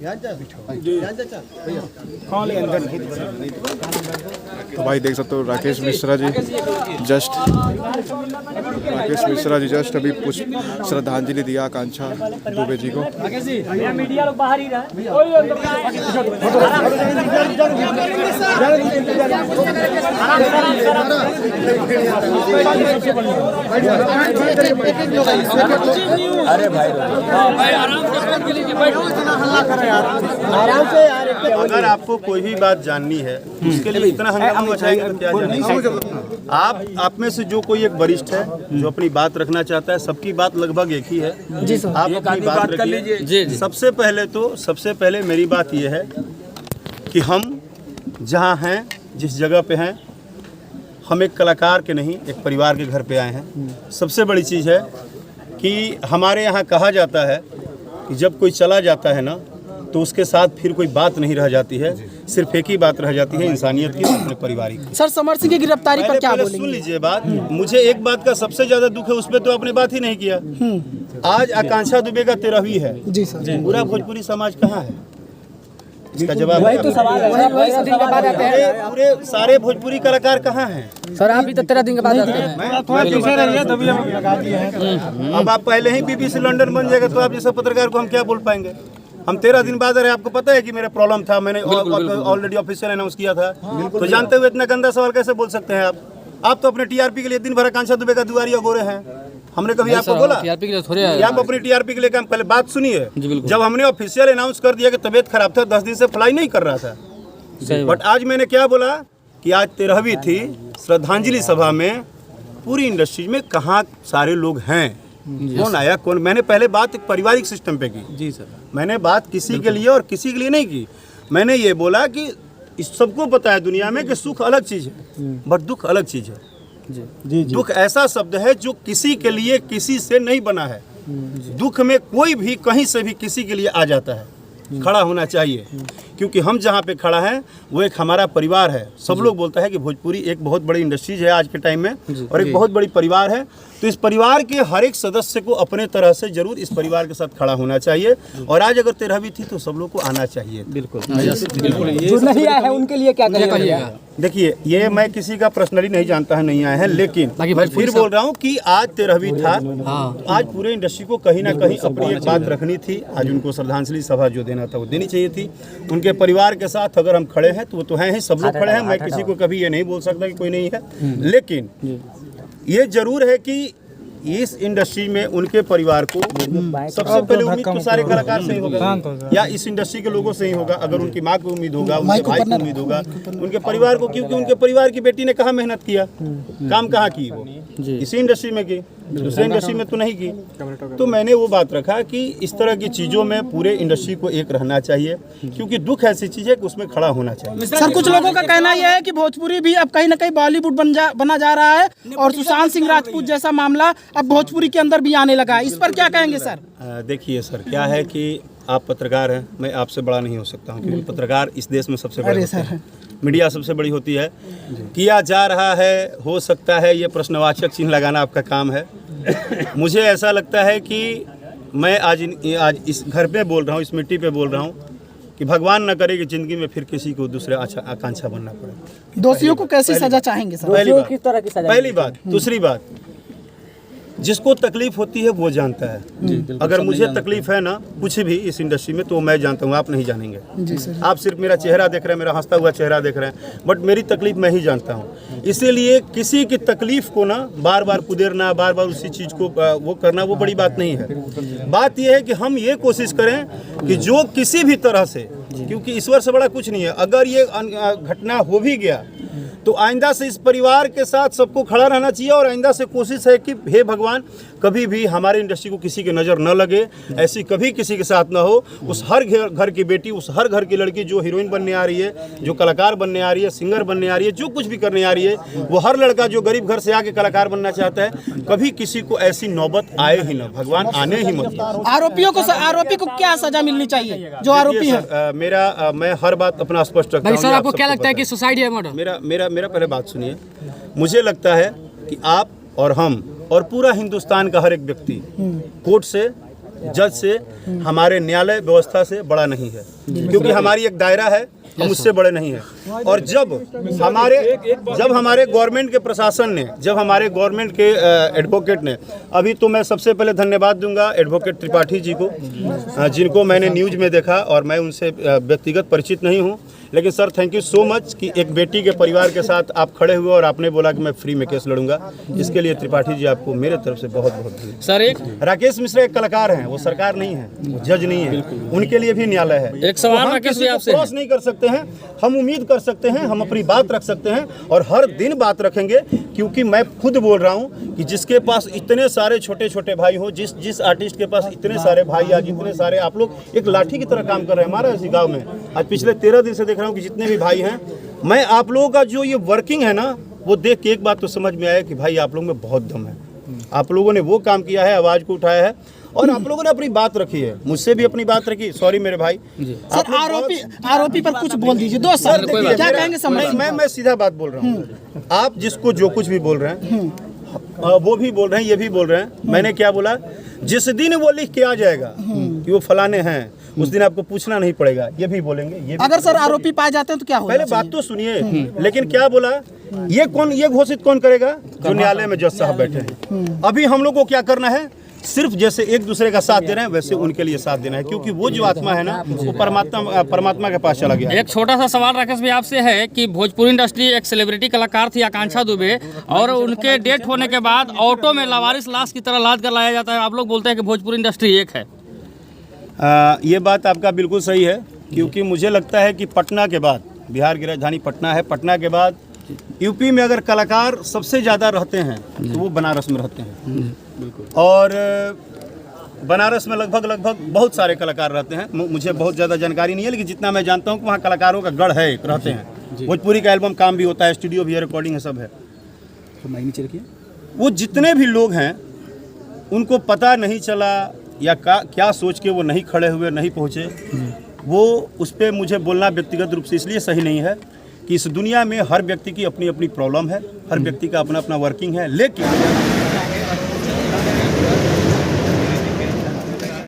तो भाई देख सकते हो राकेश मिश्रा जी जस्ट अभी पुष्प श्रद्धांजलि दिया आकांक्षा दुबे जी को। मीडिया लोग बाहर ही अरे भाई आराम से यार। अगर आपको कोई भी बात जाननी है उसके लिए इतना हंगामा मचाएंगे तो क्या जानेंगे आप में से जो कोई एक वरिष्ठ है जो अपनी बात रखना चाहता है, सबकी बात लगभग एक ही है जी सर। आप अपनी बात कर लीजिए। सबसे पहले मेरी बात यह है कि हम जहाँ हैं, जिस जगह पे हैं, हम एक कलाकार के नहीं एक परिवार के घर पे आए हैं। सबसे बड़ी चीज़ है कि हमारे यहाँ कहा जाता है कि जब कोई चला जाता है ना तो उसके साथ फिर कोई बात नहीं रह जाती है, सिर्फ एक ही बात रह जाती है, इंसानियत की, अपने पारिवारिक की। सर समर सिंह की गिरफ्तारी पर क्या बोलेंगे? सुन लीजिए बात। मुझे एक बात का सबसे ज्यादा दुख है, उस पर तो आपने बात ही नहीं किया। आज आकांक्षा दुबे का 13वीं है जी सर। पूरा भोजपुरी समाज कहाँ है? इसका जवाब वही तो सवाल है। पूरे सारे भोजपुरी कलाकार कहाँ हैं? सर आप भी तो 13 दिन के बाद आते हैं। अब आप पहले ही BBC लंदन बन जाएगा तो आप जैसे पत्रकार को हम क्या बोल पाएंगे? हम 13 दिन बाद रहे। आपको पता है कि मेरा प्रॉब्लम था, मैंने ऑलरेडी ऑफिशियल अनाउंस किया था। तो जानते हुए इतना गंदा सवाल कैसे बोल सकते हैं आप तो अपने TRP के लिए दिन भर आकांक्षा दुबे का दुआरी अगोरे हैं। हमने कभी आपको बोला TRP के लिए थोड़े आप अपनी TRP के लिए काम? पहले बात सुनिए। जब हमने ऑफिशियल अनाउंस कर दिया कि तबीयत खराब था, 10 दिन से फ्लाई नहीं कर रहा था, बट आज मैंने क्या बोला कि आज 13वीं थी, श्रद्धांजलि सभा में पूरी इंडस्ट्री में कहाँ सारे लोग हैं, कौन आया कौन। मैंने पहले बात एक पारिवारिक सिस्टम पे की जी सर। मैंने बात किसी के लिए और किसी के लिए नहीं की। मैंने ये बोला कि इस सबको पता है दुनिया में कि सुख अलग चीज़ है बट दुख अलग चीज़ है जी। दुख ऐसा शब्द है जो किसी के लिए किसी से नहीं बना है। दुख में कोई भी कहीं से भी किसी के लिए आ जाता है, खड़ा होना चाहिए। क्योंकि हम जहाँ पे खड़ा है वो एक हमारा परिवार है। सब लोग बोलता है कि भोजपुरी एक बहुत बड़ी इंडस्ट्रीज है आज के टाइम में और एक बहुत बड़ी परिवार है। तो इस परिवार के हर एक सदस्य को अपने तरह से जरूर इस परिवार के साथ खड़ा होना चाहिए। और आज अगर 13वीं थी तो सब लोग को आना चाहिए। बिल्कुल जो नहीं आया है उनके लिए क्या कहिएगा? देखिए, ये मैं किसी का पर्सनली नहीं जानता है नहीं आया है, लेकिन मैं फिर बोल रहा हूँ कि आज 13वीं था। आज पूरे इंडस्ट्री को कहीं ना कहीं अपनी एक बात रखनी थी। आज उनको श्रद्धांजलि सभा जो देना था वो देनी चाहिए थी। उनके परिवार के साथ अगर हम खड़े हैं तो वो तो हैं ही, सब लोग खड़े हैं। मैं किसी को कभी ये नहीं बोल सकता कि कोई नहीं है, लेकिन ये जरूर है कि इस इंडस्ट्री में उनके परिवार को सबसे पहले उम्मीद तो सारे कलाकार से ही होगा या इस इंडस्ट्री के लोगों से ही होगा। अगर उनकी माँ को उम्मीद होगा, उनके भाई को उम्मीद होगा, उनके परिवार को, क्योंकि उनके परिवार की बेटी ने कहाँ मेहनत किया, काम कहाँ की, वो इसी इंडस्ट्री में की, दूसरे इंडस्ट्री में तो नहीं की। तो मैंने वो बात रखा कि इस तरह की चीज़ों में पूरे इंडस्ट्री को एक रहना चाहिए, क्योंकि दुख ऐसी चीज़ है कि उसमें खड़ा होना चाहिए। सर कुछ लोगों का कहना यह है कि भोजपुरी भी अब कहीं ना कहीं बॉलीवुड बना जा रहा है और सुशांत सिंह राजपूत जैसा मामला अब भोजपुरी के अंदर भी आने लगा है। इस पर क्या कहेंगे सर? देखिए सर, क्या है कि आप पत्रकार हैं, मैं आपसे बड़ा नहीं हो सकता हूँ, क्योंकि पत्रकार इस देश में सबसे बड़े होते हैं, मीडिया सबसे बड़ी होती है। किया जा रहा है, हो सकता है, ये प्रश्नवाचक चिन्ह लगाना आपका काम है। मुझे ऐसा लगता है कि मैं आज इस घर पे बोल रहा हूँ, इस मिट्टी पे बोल रहा हूँ कि भगवान न करे कि जिंदगी में फिर किसी को दूसरे आकांक्षा बनना पड़े। दोषियों को कैसी सजा चाहेंगे सर? पहली बात। दूसरी बात, जिसको तकलीफ होती है वो जानता है। अगर मुझे तकलीफ है ना कुछ भी इस इंडस्ट्री में तो मैं जानता हूँ, आप नहीं जानेंगे जी सर। आप सिर्फ मेरा चेहरा देख रहे हैं, मेरा हंसता हुआ चेहरा देख रहे हैं, बट मेरी तकलीफ मैं ही जानता हूँ। इसीलिए किसी की तकलीफ को ना बार बार कुदेरना, बार बार उसी चीज़ को वो करना, वो बड़ी बात नहीं है। बात यह है कि हम ये कोशिश करें कि जो किसी भी तरह से, क्योंकि ईश्वर से बड़ा कुछ नहीं है, अगर ये घटना हो भी गया तो आइंदा से इस परिवार के साथ सबको खड़ा रहना चाहिए। और आइंदा से कोशिश है कि हे भगवान, कभी भी हमारे इंडस्ट्री को किसी की नज़र न लगे, ऐसी कभी किसी के साथ न हो। उस हर घर की बेटी, उस हर घर की लड़की जो हीरोइन बनने आ रही है, जो कलाकार बनने आ रही है, सिंगर बनने आ रही है, जो कुछ भी करने आ रही है, वो हर लड़का जो गरीब घर से आके कलाकार बनना चाहता है, कभी किसी को ऐसी नौबत आए ही ना, भगवान आने ही मत। आरोपी को क्या सजा मिलनी चाहिए जो आरोपी है? मैं हर बात अपना स्पष्ट रखता हूं। सर आपको क्या लगता है कि सुसाइड है मर्डर? मेरा पहले बात सुनिए। मुझे लगता है कि आप और हम और पूरा हिंदुस्तान का हर एक व्यक्ति कोर्ट से जज से, हमारे न्यायालय व्यवस्था से बड़ा नहीं है, क्योंकि हमारी एक दायरा है, हम उससे बड़े नहीं हैं। और जब हमारे गवर्नमेंट के प्रशासन ने, जब हमारे गवर्नमेंट के एडवोकेट ने, अभी तो मैं सबसे पहले धन्यवाद दूंगा एडवोकेट त्रिपाठी जी को, जिनको मैंने न्यूज़ में देखा और मैं उनसे व्यक्तिगत परिचित नहीं हूं, लेकिन sir thank you so much कि एक बेटी के परिवार के साथ आप खड़े हुए और आपने बोला कि मैं फ्री में केस लड़ूंगा। इसके लिए त्रिपाठी जी आपको मेरे तरफ से बहुत बहुत धन्यवाद। सर एक राकेश मिश्रा एक कलाकार हैं, वो सरकार नहीं है, वो जज नहीं है, उनके लिए भी न्यायालय है। एक सवाल हम राकेश किसी जी को आपसे क्रॉस नहीं कर सकते हैं, हम उम्मीद कर सकते हैं, हम अपनी बात रख सकते हैं और हर दिन बात रखेंगे, क्योंकि मैं खुद बोल रहा हूं कि जिसके पास इतने सारे छोटे छोटे भाई हो, जिस आर्टिस्ट के पास इतने सारे भाई, आज इतने सारे आप लोग एक लाठी की तरह काम कर रहे हैं हमारा इसी गाँव में। आज पिछले 13 दिन से देख रहा हूँ कि जितने भी भाई हैं, मैं आप लोगों का जो ये वर्किंग है ना, वो देख के एक बात तो समझ में आया कि भाई आप लोगों में बहुत दम है, आप लोगों ने वो काम किया है, आवाज़ को उठाया है और आप लोगों ने अपनी बात रखी है, मुझसे भी अपनी बात रखी। सॉरी मेरे भाई। सर आरोपी पर कुछ बोल दीजिए दो सर, क्या कहेंगे समझ? मैं सीधा बात बोल रहा हूँ, आप जिसको जो कुछ भी बोल रहे हैं वो भी बोल रहे हैं, ये भी बोल रहे हैं। मैंने क्या बोला, जिस दिन वो लिख के आ जाएगा कि वो फलाने हैं, उस दिन आपको पूछना नहीं पड़ेगा, ये भी बोलेंगे। ये भी अगर सर आरोपी पाए जाते हैं तो क्या होगा? पहले बात तो सुनिए, लेकिन क्या बोला, ये घोषित कौन करेगा? जो न्यायालय में जज साहब बैठे हैं। अभी हम लोग को क्या करना है, सिर्फ जैसे एक दूसरे का साथ दे रहे हैं वैसे उनके लिए साथ देना है, क्योंकि वो जो आत्मा है ना, वो परमात्मा के पास चला गया। एक छोटा सा सवाल राकेश भाई आपसे है कि भोजपुरी इंडस्ट्री एक सेलिब्रिटी कलाकार थी आकांक्षा दुबे, और उनके डेथ होने के बाद ऑटो में लावारिस लाश की तरह लाद कर लाया जाता है। आप लोग बोलते हैं कि भोजपुरी इंडस्ट्री एक है। ये बात आपका बिल्कुल सही है, क्योंकि मुझे लगता है कि पटना के बाद, बिहार की राजधानी पटना है, पटना के बाद यूपी में अगर कलाकार सबसे ज़्यादा रहते हैं तो वो बनारस में रहते हैं। और बनारस में लगभग बहुत सारे कलाकार रहते हैं। मुझे बहुत ज़्यादा जानकारी नहीं है, लेकिन जितना मैं जानता हूँ कि वहाँ कलाकारों का गढ़ है, रहते हैं। भोजपुरी का एल्बम काम भी होता है, स्टूडियो भी है, रिकॉर्डिंग है, सब है। वो जितने भी लोग हैं उनको पता नहीं चला या क्या सोच के वो नहीं खड़े हुए, नहीं पहुँचे, वो उस पर मुझे बोलना व्यक्तिगत रूप से इसलिए सही नहीं है कि इस दुनिया में हर व्यक्ति की अपनी अपनी प्रॉब्लम है, हर व्यक्ति का अपना अपना वर्किंग है। लेकिन